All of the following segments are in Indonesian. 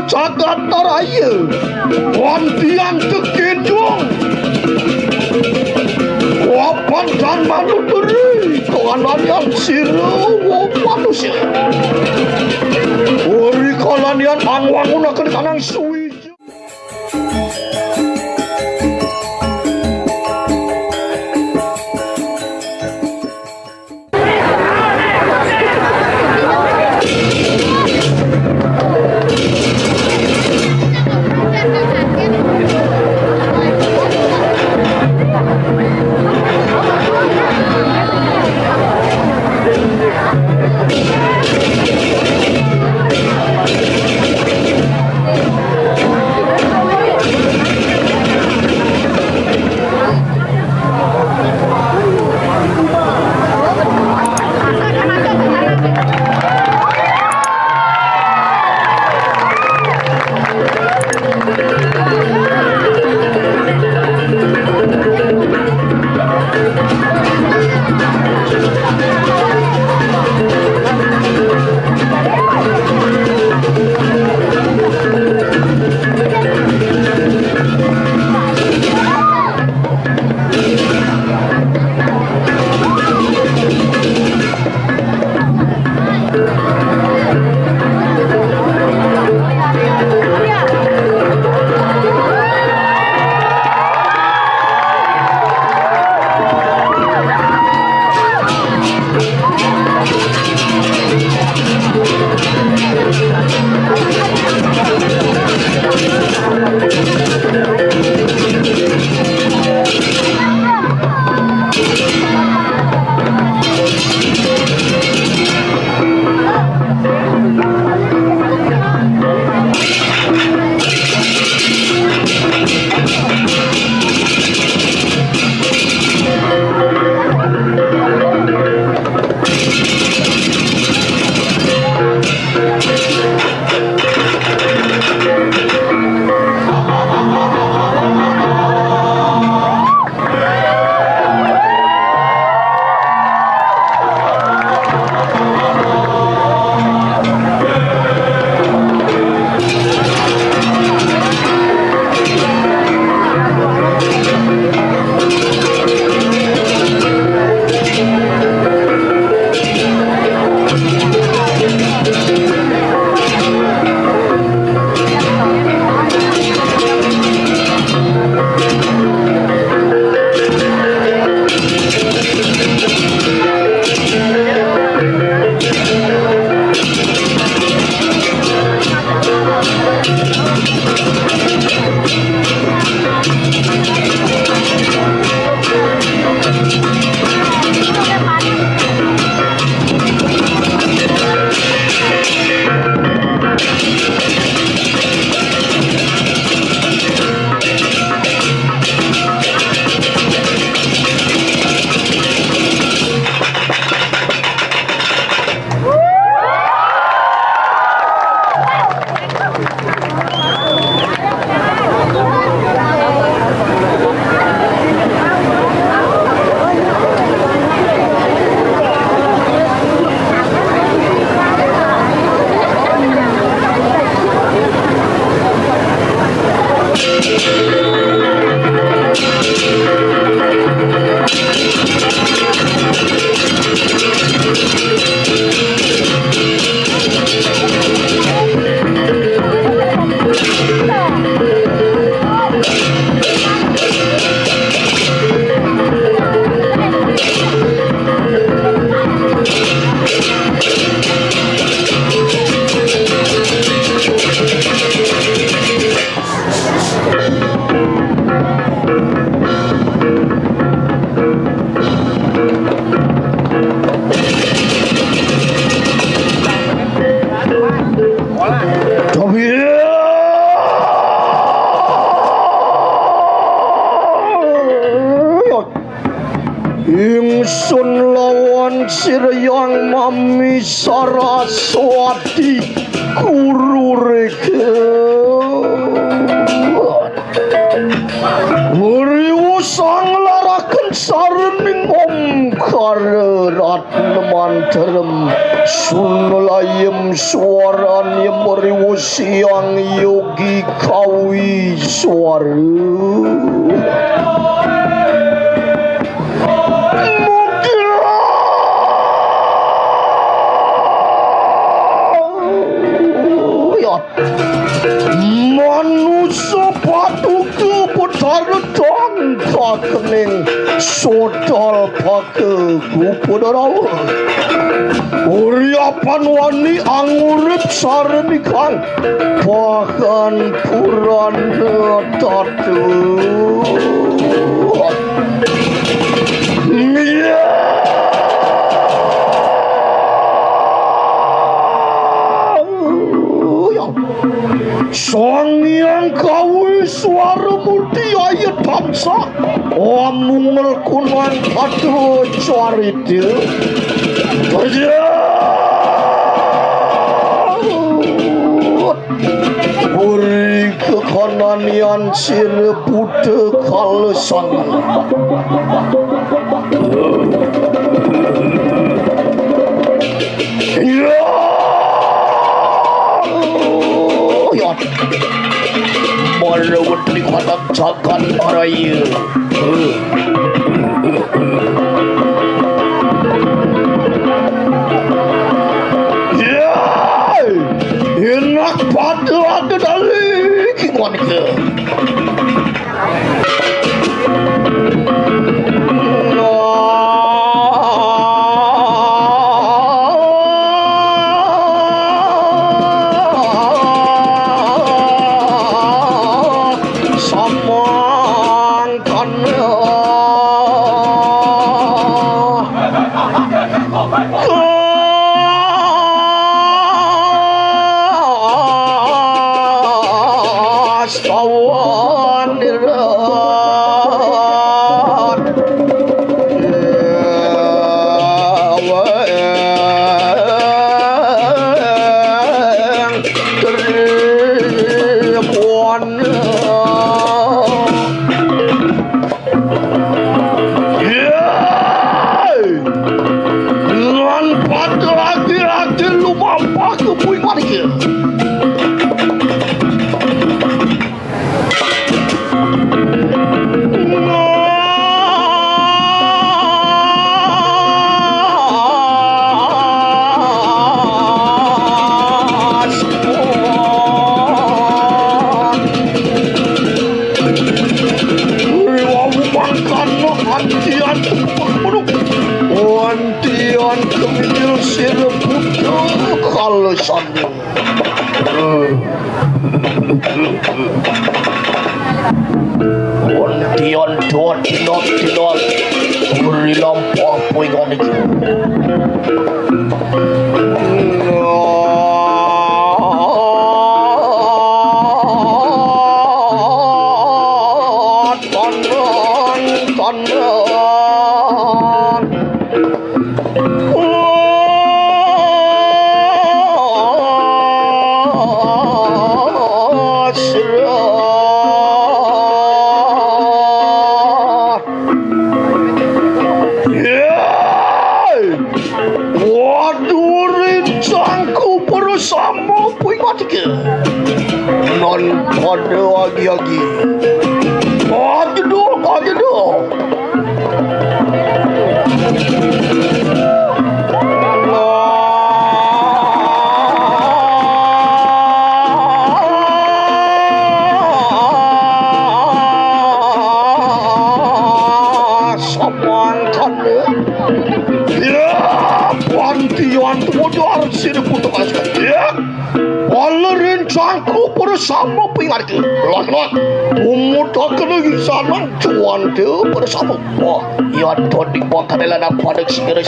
jagat raya wantian kekinjung wapan dan manuteri keanan yang sirewo manusia uri kalanian angwanguna kedekanang suwi. Ingsun lawan siryang mami Saraswati guru reke Muriwu sang laraken sarening omkara ratneman terem sunulayem suaranya muriwu siang yogi kawi suara manusia paduka putaran kakening sodal pake gupudarawa uriapan wani angurip sarenikan bahkan purana tatu Sang Hyang Kawi Suara Murti ayat bangsa Omungel kunang padu carita Buri kekananian sir Buta kalesan Marawat di kanak jagat raya enak pada ada dali kikuan ke Ondian dot dinot beri lampu apa yang ini non pada lagi-lagi aja dong samangkan ya pantian modar sini putus ya Walarin cangku bersama pingarti Lak-lak Umutakan lagi sana Cuan dia bersama Wah Ya tadi Bakal nak pada Sigara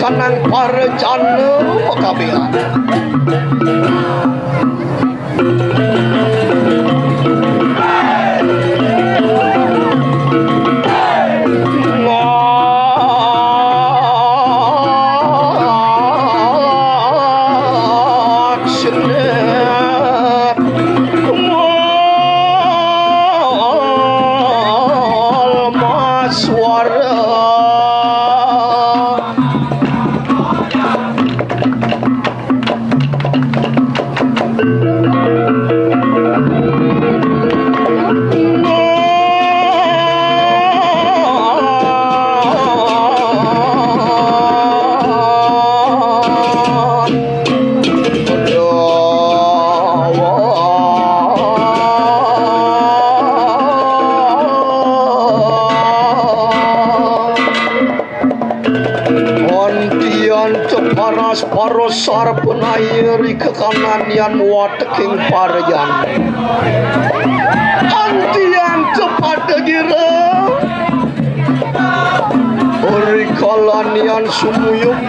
kanang parejana pekabehan. Parosar penayri ke kanan yang wateking parayan antian kepada gira ori kalanian sumuyuk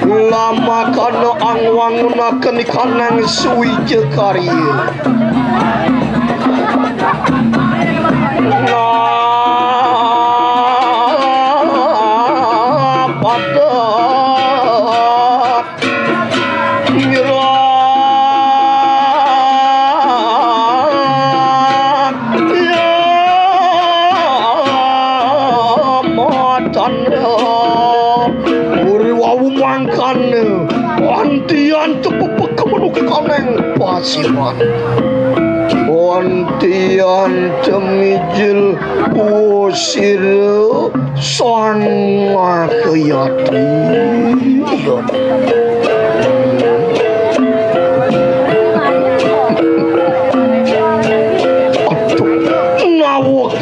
lama kana angwangunaken kanang suwije karya Wantian cepepek kemenuki kaneng pasiran Wantian cemijil usir Sanga keyati Aduh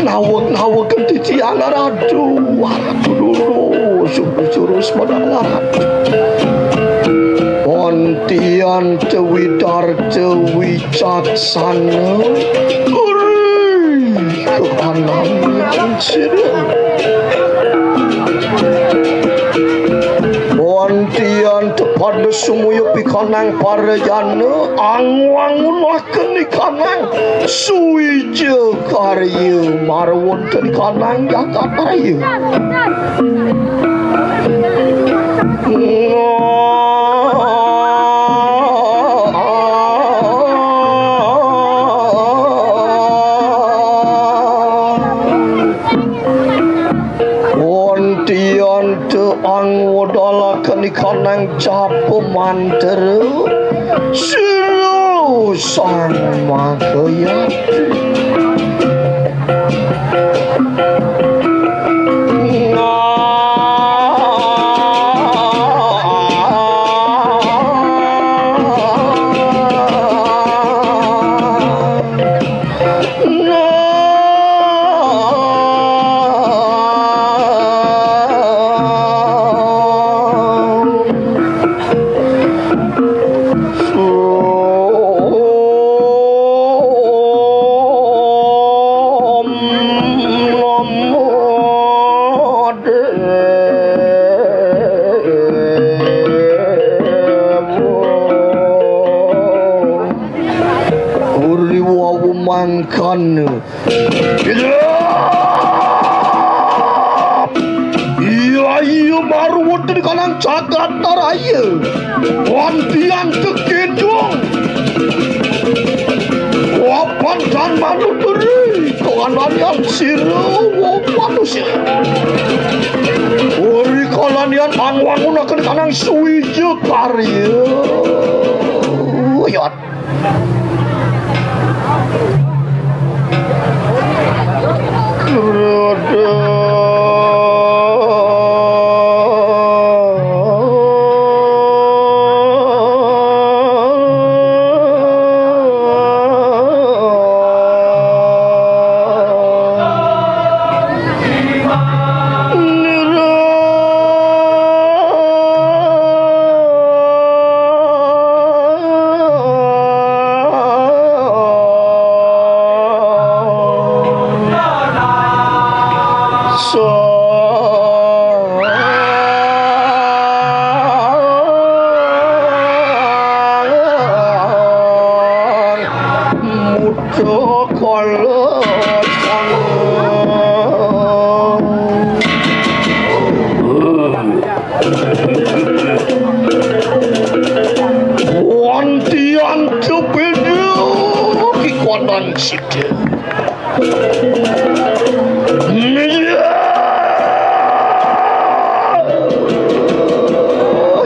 Nawak ganti tiang aduh dulu suruh semadang Wantian cewidar cewicaksana kehanam yang sirah Wantian tepada sumuyo pikanang parejana angwangunaken ikanang suwije karya marwon ten kanang jagataya kanang capo manteru siru sang makayat Iya marwut di kanang jagat taraya wantian tekidung wapan dan manuturi kanan yang siro manusia uri kalanian angwangunaken kanang suwije karya yat Dorakala wantian cepedu kikonan sida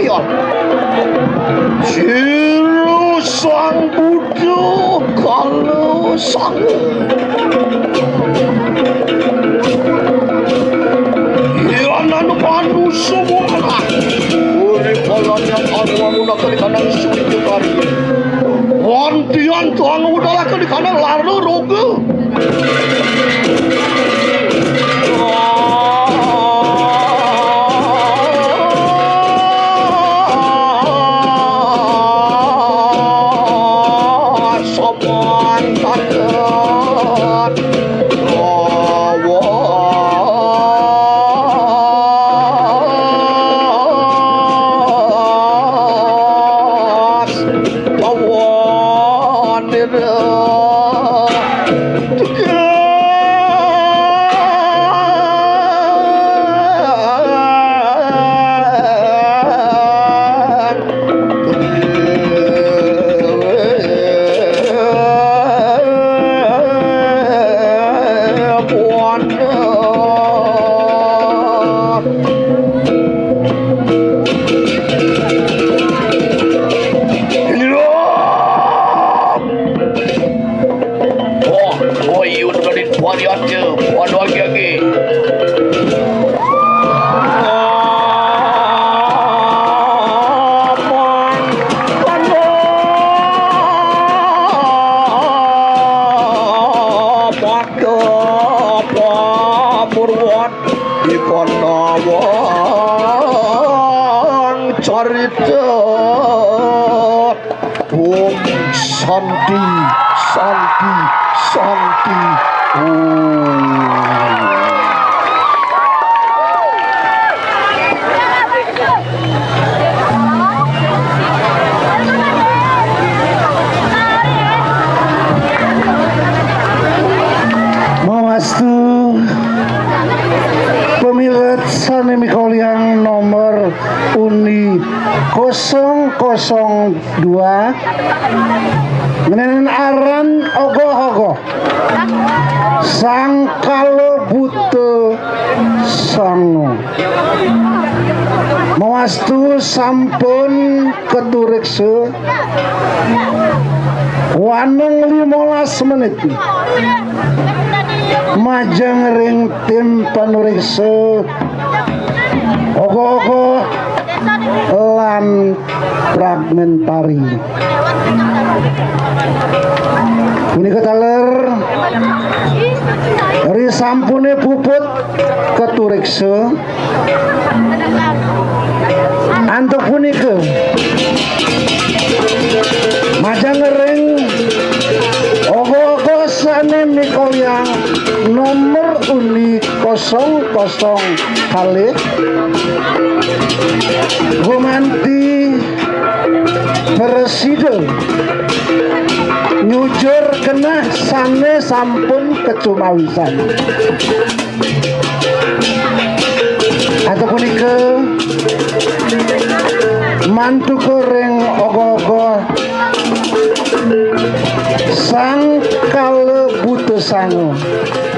ya Siru sang Buto kalau sang Iyanan panu semua urip kolanya anu menggunakan kanang suwi kari wantian tuang udara ke kanang lalu roge Santi, Santi, Santi. Mawastu pemilet sanemikol yang nomor uni 002 menenen aran Ogoh-ogoh sang kalo Buto sango mawastu sampun keturikse wanung 15 menit majeng ring tim panurikse Ogoh-ogoh lan Fragmen Tari. Ini ketaler dari sampune puput keturikse antuk punike majang ring Ogoh-ogoh sanemikol yang nomor uni 000 kali gumanti presiden nyujur kena sane sampun kecumawisan ataupun ke mantu goreng Ogoh-ogoh sang kale Buto sango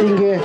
tinggi